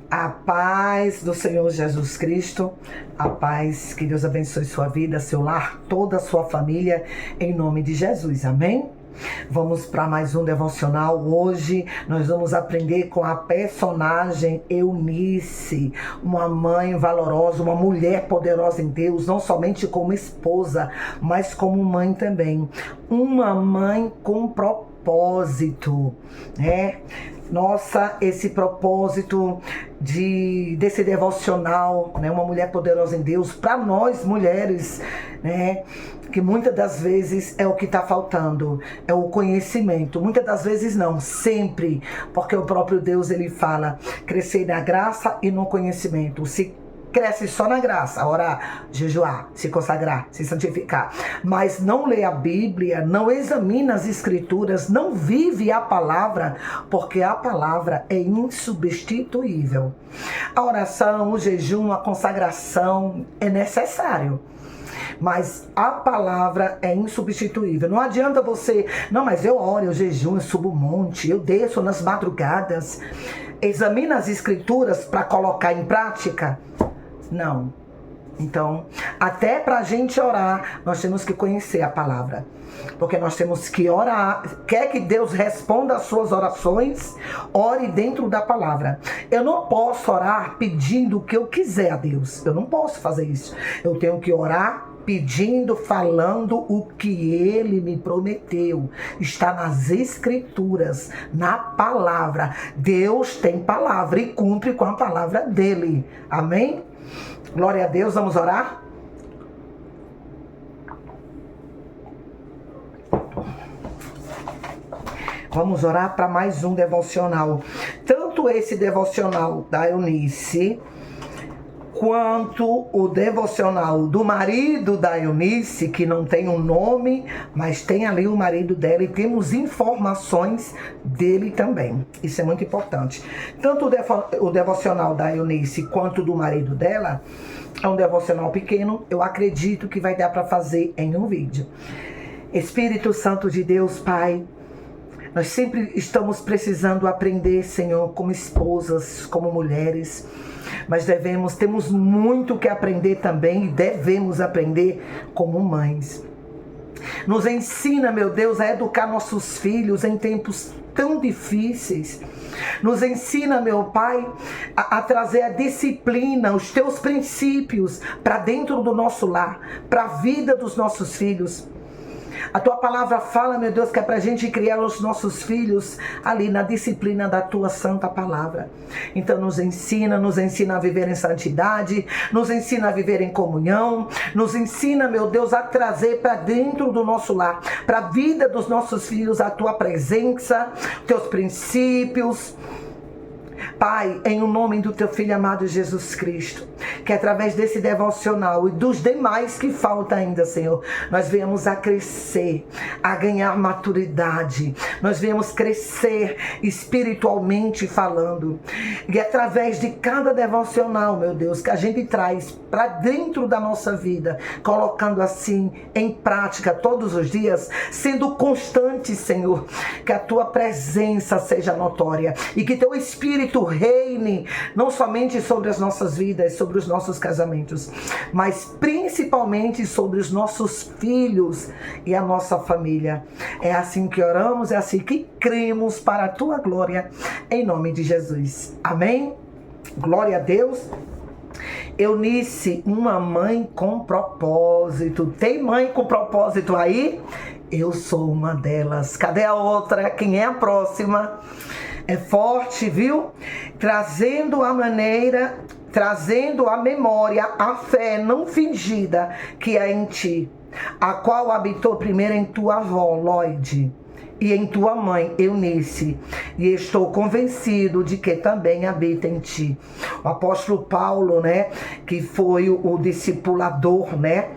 A paz do Senhor Jesus Cristo, a paz, que Deus abençoe sua vida, seu lar, toda a sua família, em nome de Jesus, amém? Vamos para mais um devocional. Hoje nós vamos aprender com a personagem Eunice, uma mãe valorosa, uma mulher poderosa em Deus, não somente como esposa, mas como mãe também. Uma mãe com propósito, né? Nossa, esse propósito desse devocional, né? Uma mulher poderosa em Deus, para nós mulheres, né? Que muitas das vezes é o que está faltando, é o conhecimento. Muitas das vezes não, sempre, porque o próprio Deus, ele fala, crescer na graça e no conhecimento. Se cresce só na graça, orar, jejuar, se consagrar, se santificar, mas não lê a Bíblia, não examina as Escrituras, não vive a palavra, porque a palavra é insubstituível. A oração, o jejum, a consagração é necessário, mas a palavra é insubstituível. Não adianta você, não, mas eu oro, eu jejum, eu subo o monte, eu desço nas madrugadas, examina as Escrituras para colocar em prática. Não. Então, até para a gente orar, nós temos que conhecer a palavra. Porque nós temos que orar. Quer que Deus responda às suas orações? Ore dentro da palavra. Eu não posso orar pedindo o que eu quiser a Deus. Eu não posso fazer isso. Eu tenho que orar pedindo, falando o que Ele me prometeu. Está nas Escrituras, na palavra. Deus tem palavra e cumpre com a palavra dEle. Amém? Glória a Deus, vamos orar? Vamos orar para mais um devocional. Tanto esse devocional da Eunice, quanto o devocional do marido da Eunice, que não tem um nome, mas tem ali o marido dela e temos informações dele também. Isso é muito importante. Tanto o devocional da Eunice quanto do marido dela é um devocional pequeno. Eu acredito que vai dar para fazer em um vídeo. Espírito Santo de Deus, Pai, nós sempre estamos precisando aprender, Senhor, como esposas, como mulheres, mas temos muito que aprender também e devemos aprender como mães. Nos ensina, meu Deus, a educar nossos filhos em tempos tão difíceis. Nos ensina, meu Pai, a trazer a disciplina, os teus princípios para dentro do nosso lar, para a vida dos nossos filhos. A tua palavra fala, meu Deus, que é para a gente criar os nossos filhos ali na disciplina da tua santa palavra. Então nos ensina a viver em santidade, nos ensina a viver em comunhão, nos ensina, meu Deus, a trazer para dentro do nosso lar, para a vida dos nossos filhos, a tua presença, teus princípios. Pai, em o nome do teu Filho amado Jesus Cristo, que através desse devocional e dos demais que falta ainda, Senhor, nós venhamos a crescer, a ganhar maturidade, nós venhamos crescer espiritualmente falando, e através de cada devocional, meu Deus, que a gente traz para dentro da nossa vida, colocando assim em prática todos os dias, sendo constante, Senhor, que a tua presença seja notória e que teu Espírito reine não somente sobre as nossas vidas, sobre os nossos casamentos, mas principalmente sobre os nossos filhos e a nossa família. É assim que oramos, é assim que cremos para a tua glória, em nome de Jesus. Amém? Glória a Deus. Eunice, uma mãe com propósito. Tem mãe com propósito aí? Eu sou uma delas. Cadê a outra? Quem é a próxima? É forte, viu? Trazendo a memória, a fé não fingida que há em ti, a qual habitou primeiro em tua avó, Lloyd, e em tua mãe, Eunice, e estou convencido de que também habita em ti. O apóstolo Paulo, né, que foi o discipulador, né,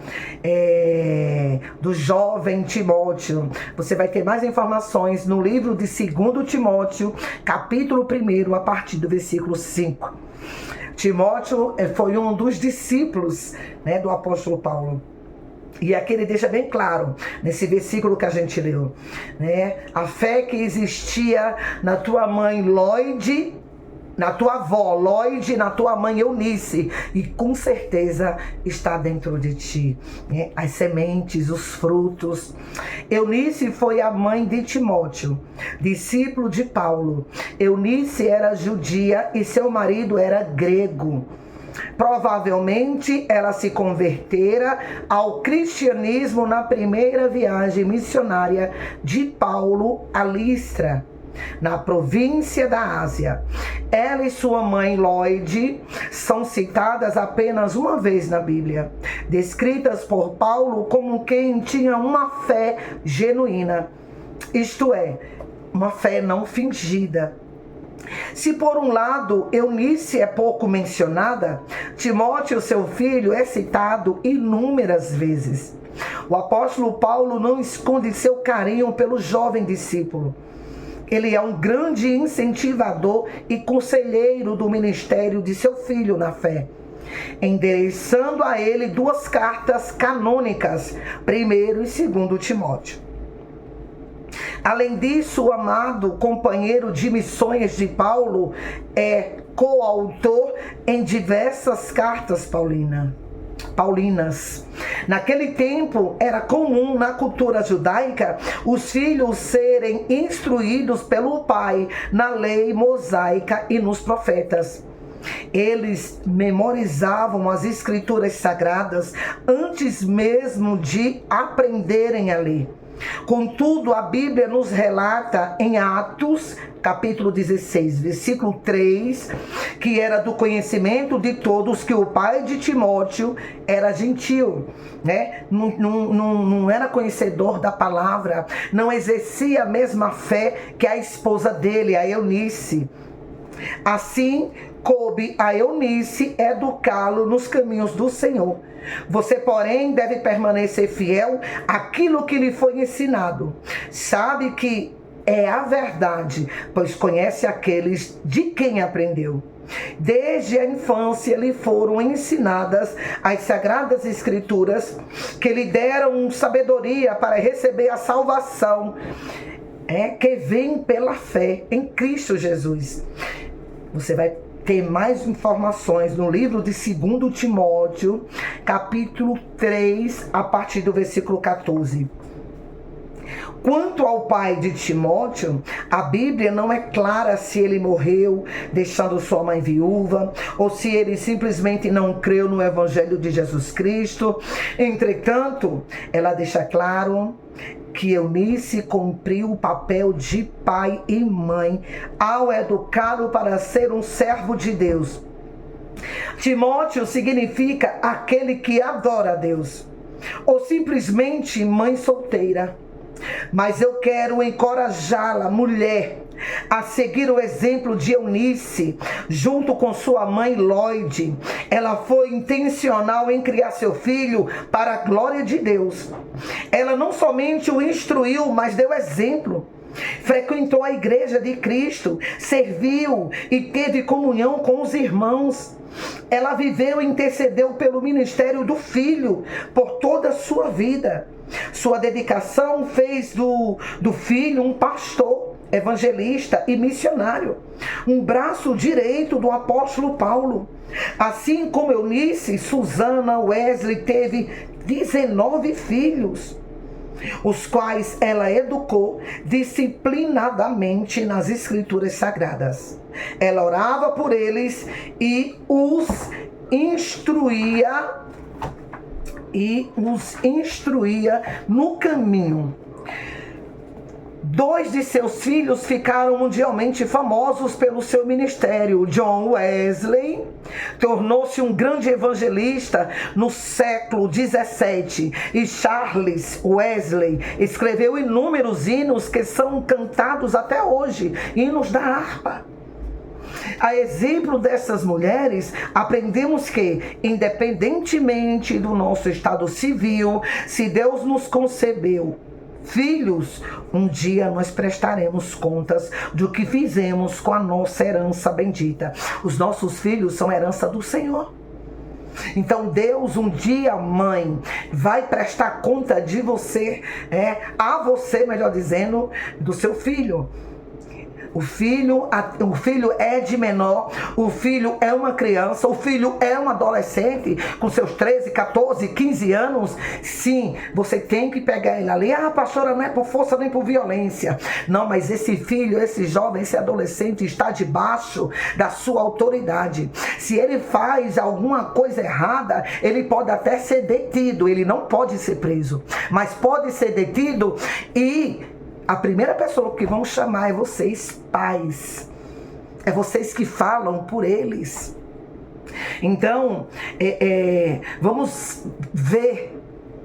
do jovem Timóteo. Você vai ter mais informações no livro de 2 Timóteo, capítulo 1, a partir do versículo 5. Timóteo foi um dos discípulos, né, do apóstolo Paulo. E aqui ele deixa bem claro, nesse versículo que a gente leu, né? A fé que existia na tua mãe Lloyd, na tua avó Lloyd, na tua mãe Eunice, e com certeza está dentro de ti, né? As sementes, os frutos. Eunice foi a mãe de Timóteo, discípulo de Paulo. Eunice era judia e seu marido era grego. Provavelmente ela se convertera ao cristianismo na primeira viagem missionária de Paulo a Listra, na província da Ásia. Ela e sua mãe Lloyd são citadas apenas uma vez na Bíblia, descritas por Paulo como quem tinha uma fé genuína, isto é, uma fé não fingida. Se por um lado Eunice é pouco mencionada, Timóteo, seu filho, é citado inúmeras vezes. O apóstolo Paulo não esconde seu carinho pelo jovem discípulo. Ele é um grande incentivador e conselheiro do ministério de seu filho na fé, endereçando a ele 2 cartas canônicas, 1º e 2º Timóteo. Além disso, o amado companheiro de missões de Paulo é coautor em diversas cartas paulinas. Naquele tempo, era comum na cultura judaica os filhos serem instruídos pelo pai na lei mosaica e nos profetas. Eles memorizavam as escrituras sagradas antes mesmo de aprenderem a ler. Contudo, a Bíblia nos relata em Atos, capítulo 16, versículo 3, que era do conhecimento de todos que o pai de Timóteo era gentil, né? Não era conhecedor da palavra, não exercia a mesma fé que a esposa dele, a Eunice. Assim, coube a Eunice educá-lo nos caminhos do Senhor. Você, porém, deve permanecer fiel àquilo que lhe foi ensinado. Sabe que é a verdade, pois conhece aqueles de quem aprendeu. Desde a infância lhe foram ensinadas as sagradas escrituras, que lhe deram sabedoria para receber a salvação, que vem pela fé em Cristo Jesus. Você vai ter mais informações no livro de 2º Timóteo, capítulo 3, a partir do versículo 14. Quanto ao pai de Timóteo, a Bíblia não é clara se ele morreu deixando sua mãe viúva ou se ele simplesmente não creu no Evangelho de Jesus Cristo. Entretanto, ela deixa claro que Eunice cumpriu o papel de pai e mãe ao educá-lo para ser um servo de Deus. Timóteo significa aquele que adora a Deus, ou simplesmente mãe solteira. Mas eu quero encorajá-la, mulher, a seguir o exemplo de Eunice, junto com sua mãe Lloyd. Ela foi intencional em criar seu filho para a glória de Deus. Ela não somente o instruiu, mas deu exemplo. Frequentou a igreja de Cristo, serviu e teve comunhão com os irmãos. Ela viveu e intercedeu pelo ministério do filho por toda a sua vida. Sua dedicação fez do filho um pastor, evangelista e missionário, um braço direito do apóstolo Paulo. Assim como Eunice, Susana Wesley teve 19 filhos, os quais ela educou disciplinadamente nas escrituras sagradas. Ela orava por eles e os instruía no caminho. 2 de seus filhos ficaram mundialmente famosos pelo seu ministério. John Wesley tornou-se um grande evangelista no século 17 e Charles Wesley escreveu inúmeros hinos que são cantados até hoje, hinos da harpa. A exemplo dessas mulheres, aprendemos que, independentemente do nosso estado civil, se Deus nos concebeu filhos, um dia nós prestaremos contas do que fizemos com a nossa herança bendita. Os nossos filhos são herança do Senhor. Então Deus um dia, mãe, vai prestar conta de você, a você, melhor dizendo, do seu filho. O filho é de menor, o filho é uma criança, o filho é um adolescente com seus 13, 14, 15 anos. Sim, você tem que pegar ele ali. Ah, pastora, não é por força nem por violência. Não, mas esse filho, esse jovem, esse adolescente está debaixo da sua autoridade. Se ele faz alguma coisa errada, ele pode até ser detido, ele não pode ser preso, mas pode ser detido, e a primeira pessoa que vão chamar é vocês, pais. É vocês que falam por eles. Então, vamos ver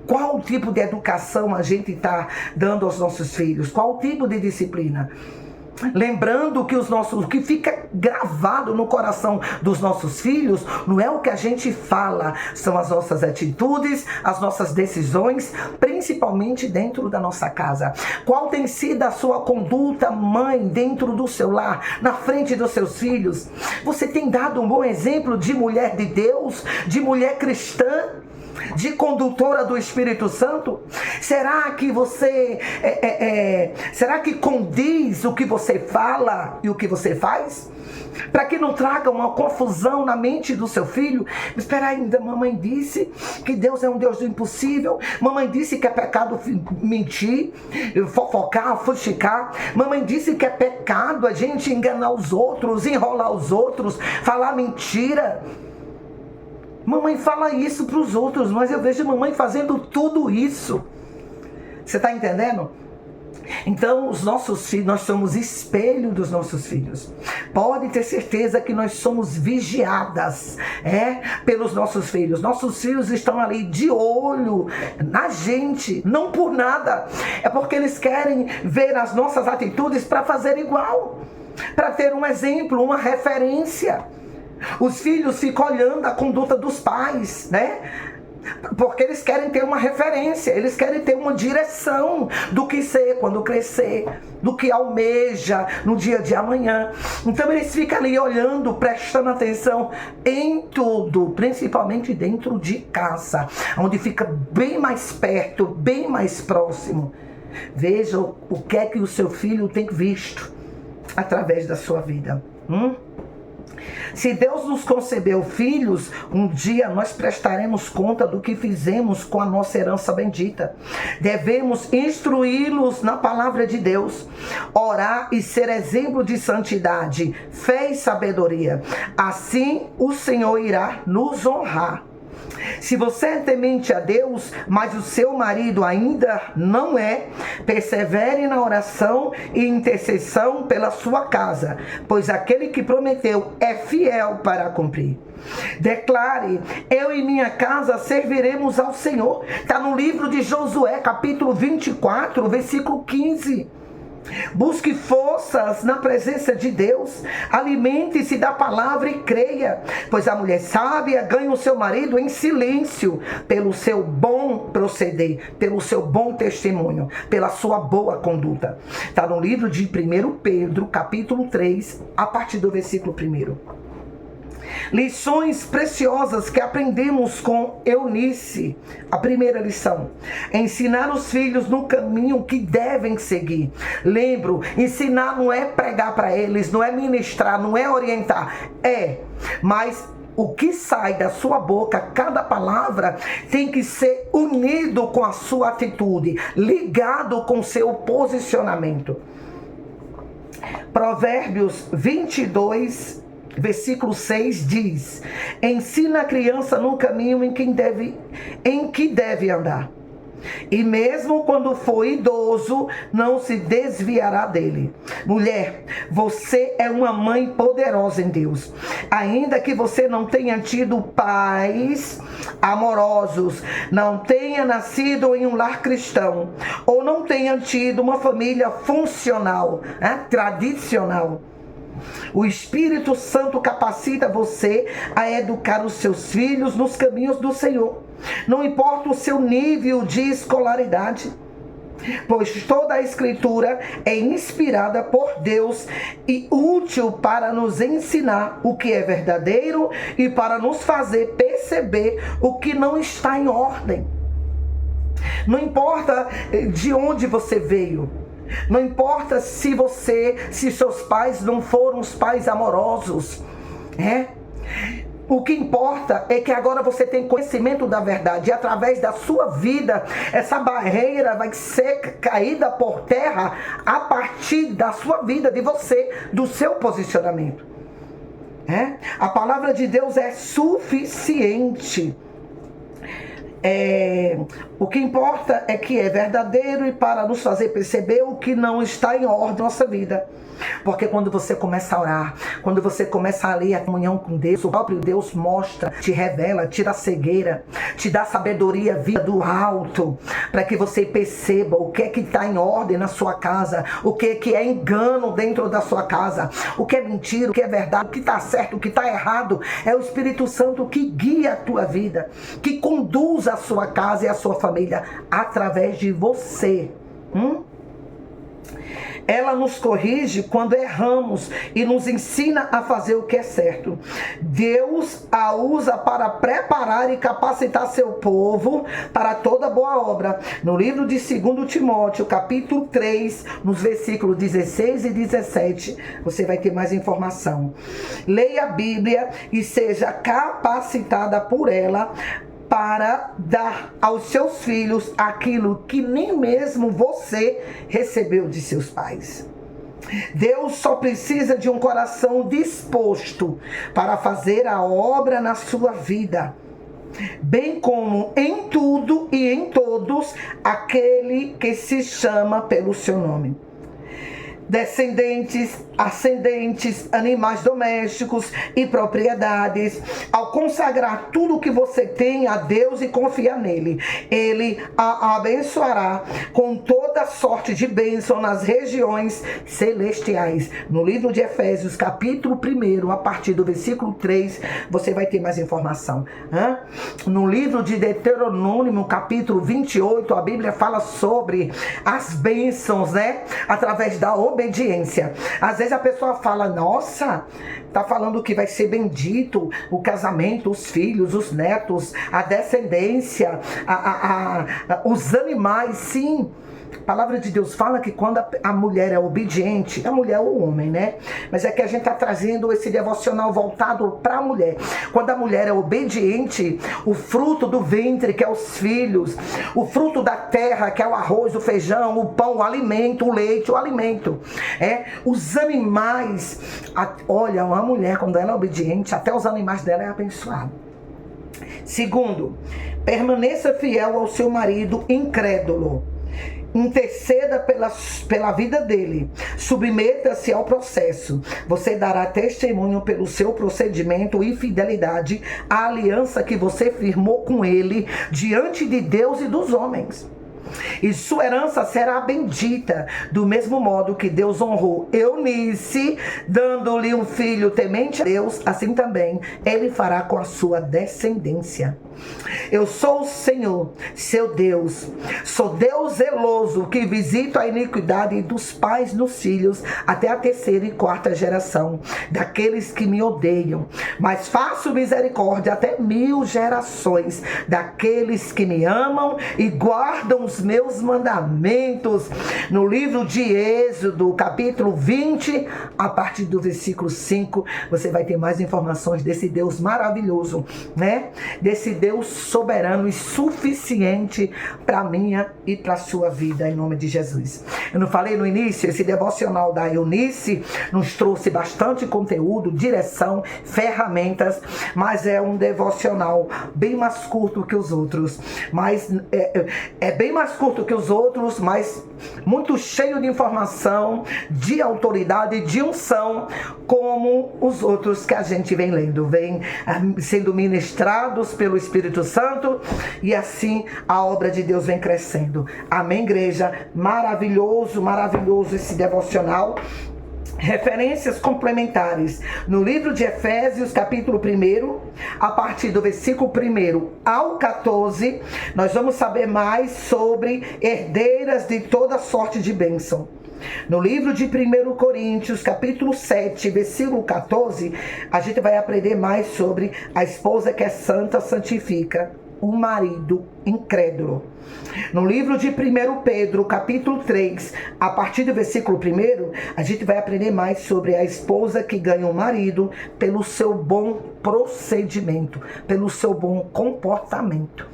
qual tipo de educação a gente está dando aos nossos filhos, qual tipo de disciplina. Lembrando que o que fica gravado no coração dos nossos filhos não é o que a gente fala, são as nossas atitudes, as nossas decisões, principalmente dentro da nossa casa. Qual tem sido a sua conduta, mãe, dentro do seu lar, na frente dos seus filhos? Você tem dado um bom exemplo de mulher de Deus, de mulher cristã, de condutora do Espírito Santo? Será que você será que condiz o que você fala e o que você faz? Para que não traga uma confusão na mente do seu filho. Espera ainda, mamãe disse que Deus é um Deus do impossível. Mamãe disse que é pecado mentir, fofocar, fuxicar. Mamãe disse que é pecado a gente enganar os outros, enrolar os outros, falar mentira. Mamãe fala isso para os outros, mas eu vejo mamãe fazendo tudo isso. Você está entendendo? Então, os nossos filhos, nós somos espelho dos nossos filhos. Pode ter certeza que nós somos vigiadas, pelos nossos filhos. Nossos filhos estão ali de olho na gente, não por nada. É porque eles querem ver as nossas atitudes para fazer igual, para ter um exemplo, uma referência. Os filhos ficam olhando a conduta dos pais, porque eles querem ter uma referência, eles querem ter uma direção do que ser quando crescer, do que almeja no dia de amanhã. Então eles ficam ali olhando, prestando atenção em tudo, principalmente dentro de casa, onde fica bem mais perto, bem mais próximo. Veja o que é que o seu filho tem visto através da sua vida. Se Deus nos concedeu filhos, um dia nós prestaremos conta do que fizemos com a nossa herança bendita. Devemos instruí-los na palavra de Deus, orar e ser exemplo de santidade, fé e sabedoria. Assim o Senhor irá nos honrar. Se você é temente a Deus, mas o seu marido ainda não é, persevere na oração e intercessão pela sua casa, pois aquele que prometeu é fiel para cumprir. Declare: eu e minha casa serviremos ao Senhor. Está no livro de Josué, capítulo 24, versículo 15. Busque forças na presença de Deus, alimente-se da palavra e creia, pois a mulher sábia ganha o seu marido em silêncio, pelo seu bom proceder, pelo seu bom testemunho, pela sua boa conduta. Está no livro de 1 Pedro, capítulo 3, a partir do versículo 1. Lições preciosas que aprendemos com Eunice. A primeira lição: ensinar os filhos no caminho que devem seguir. Lembro, ensinar não é pregar para eles, não é ministrar, não é orientar, mas o que sai da sua boca, cada palavra, tem que ser unido com a sua atitude, ligado com o seu posicionamento. Provérbios 22, versículo 6 diz: ensina a criança no caminho em que deve andar, e mesmo quando for idoso, não se desviará dele. Mulher, você é uma mãe poderosa em Deus. Ainda que você não tenha tido pais amorosos, não tenha nascido em um lar cristão, ou não tenha tido uma família funcional, tradicional, o Espírito Santo capacita você a educar os seus filhos nos caminhos do Senhor. Não importa o seu nível de escolaridade, pois toda a Escritura é inspirada por Deus e útil para nos ensinar o que é verdadeiro e para nos fazer perceber o que não está em ordem. Não importa de onde você veio, Não importa se seus pais não foram os pais amorosos, O que importa é que agora você tem conhecimento da verdade. E através da sua vida, essa barreira vai ser caída por terra a partir da sua vida, de você, do seu posicionamento. A palavra de Deus é suficiente. O que importa é que é verdadeiro e para nos fazer perceber o que não está em ordem na nossa vida. Porque quando você começa a orar, quando você começa a ler a comunhão com Deus, o próprio Deus mostra, te revela, tira a cegueira, te dá sabedoria, vida do alto, para que você perceba o que é que está em ordem na sua casa, o que é engano dentro da sua casa, o que é mentira, o que é verdade, o que está certo, o que está errado. É o Espírito Santo que guia a tua vida, que conduz a sua casa e a sua família através de você. Ela nos corrige quando erramos e nos ensina a fazer o que é certo. Deus a usa para preparar e capacitar seu povo para toda boa obra. No livro de 2 Timóteo, capítulo 3, nos versículos 16 e 17, você vai ter mais informação. Leia a Bíblia e seja capacitada por ela para dar aos seus filhos aquilo que nem mesmo você recebeu de seus pais. Deus só precisa de um coração disposto para fazer a obra na sua vida, bem como em tudo e em todos aquele que se chama pelo seu nome. Descendentes, ascendentes, animais domésticos e propriedades. Ao consagrar tudo o que você tem a Deus e confiar nele, ele a abençoará com toda sorte de bênção nas regiões celestiais. No livro de Efésios, capítulo 1, a partir do versículo 3, você vai ter mais informação. No livro de Deuteronômio, capítulo 28, a Bíblia fala sobre as bênçãos, através da obediência. Às vezes a pessoa fala, nossa, tá falando que vai ser bendito o casamento, os filhos, os netos, a descendência, os animais. Sim, a palavra de Deus fala que quando a mulher é obediente, a mulher ou o homem, mas é que a gente está trazendo esse devocional voltado para a mulher. Quando a mulher é obediente, o fruto do ventre, que é os filhos, o fruto da terra, que é o arroz, o feijão, o pão, o alimento, o leite, o alimento, os animais. Olha, uma mulher, quando ela é obediente, até os animais dela é abençoado. Segundo, permaneça fiel ao seu marido incrédulo. Interceda pela vida dele. Submeta-se ao processo. Você dará testemunho pelo seu procedimento e fidelidade à aliança que você firmou com ele diante de Deus e dos homens. E sua herança será bendita, do mesmo modo que Deus honrou Eunice, dando-lhe um filho temente a Deus, assim também ele fará com a sua descendência. Eu sou o Senhor, seu Deus. Sou Deus zeloso, que visito a iniquidade dos pais nos filhos, até a 3ª e 4ª geração daqueles que me odeiam. Mas faço misericórdia até 1000 gerações daqueles que me amam e guardam os meus mandamentos. No livro de Êxodo, capítulo 20, a partir do versículo 5, você vai ter mais informações desse Deus maravilhoso, Desse Deus soberano e suficiente para minha e para sua vida, em nome de Jesus. Eu não falei no início, esse devocional da Eunice nos trouxe bastante conteúdo, direção, ferramentas, mas é um devocional bem mais curto que os outros, mas é bem mais curto que os outros, mas muito cheio de informação, de autoridade, de unção, como os outros que a gente vem lendo, vem sendo ministrados pelo Espírito Santo, e assim a obra de Deus vem crescendo. Amém, igreja? Maravilhoso, maravilhoso esse devocional. Referências complementares. No livro de Efésios, capítulo 1, a partir do versículo 1 ao 14, nós vamos saber mais sobre herdeiras de toda sorte de bênção. No livro de 1 Coríntios, capítulo 7, versículo 14, a gente vai aprender mais sobre a esposa que é santa, santifica. o marido incrédulo. No livro de 1 Pedro, capítulo 3, a partir do versículo 1, a gente vai aprender mais sobre a esposa que ganha o marido pelo seu bom procedimento, pelo seu bom comportamento.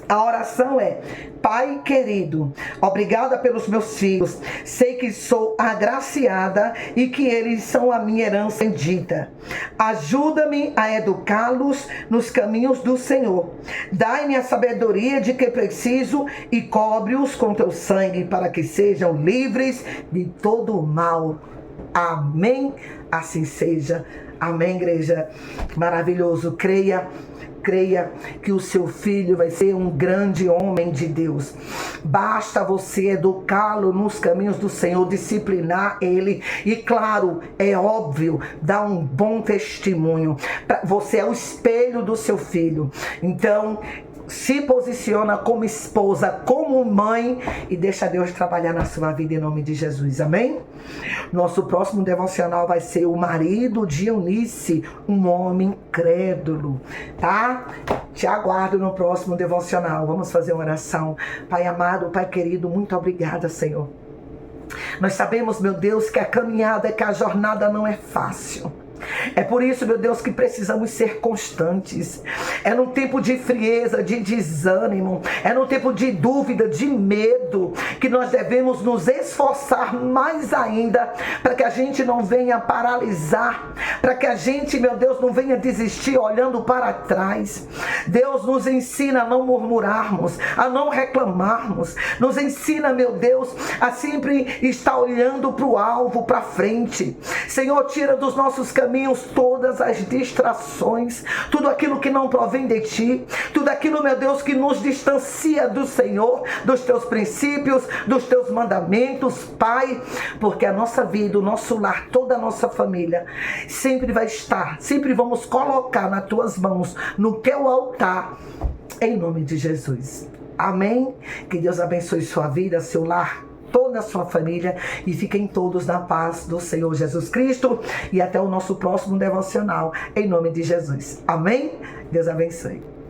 A oração é: Pai querido, obrigada pelos meus filhos. Sei que sou agraciada e que eles são a minha herança bendita. Ajuda-me a educá-los nos caminhos do Senhor. Dai-me a sabedoria de que preciso e cobre-os com teu sangue para que sejam livres de todo o mal. Amém? Assim seja. Amém, igreja. Maravilhoso. Creia que o seu filho vai ser um grande homem de Deus. Basta você educá-lo nos caminhos do Senhor, disciplinar ele e, claro, é óbvio, dar um bom testemunho. Você é o espelho do seu filho. Então, se posiciona como esposa, como mãe e deixa Deus trabalhar na sua vida em nome de Jesus. Amém? Nosso próximo devocional vai ser o marido de Eunice, um homem crédulo, tá? Te aguardo no próximo devocional. Vamos fazer uma oração. Pai amado, Pai querido, muito obrigada, Senhor. Nós sabemos, meu Deus, que a caminhada, que a jornada não é fácil. É por isso, meu Deus, que precisamos ser constantes. É num tempo de frieza, de desânimo, é num tempo de dúvida, de medo, que nós devemos nos esforçar mais ainda para que a gente não venha paralisar, para que a gente, meu Deus, não venha desistir olhando para trás. Deus nos ensina a não murmurarmos, a não reclamarmos. Nos ensina, meu Deus, a sempre estar olhando para o alvo, para frente. Senhor, tira dos nossos caminhos todas as distrações, tudo aquilo que não provém de ti, tudo aquilo, meu Deus, que nos distancia do Senhor, dos teus princípios, dos teus mandamentos, Pai, porque a nossa vida, o nosso lar, toda a nossa família sempre vai estar, sempre vamos colocar nas tuas mãos, no teu altar, em nome de Jesus. Amém? Que Deus abençoe sua vida, seu lar, toda a sua família, e fiquem todos na paz do Senhor Jesus Cristo, e até o nosso próximo devocional, em nome de Jesus. Amém? Deus abençoe.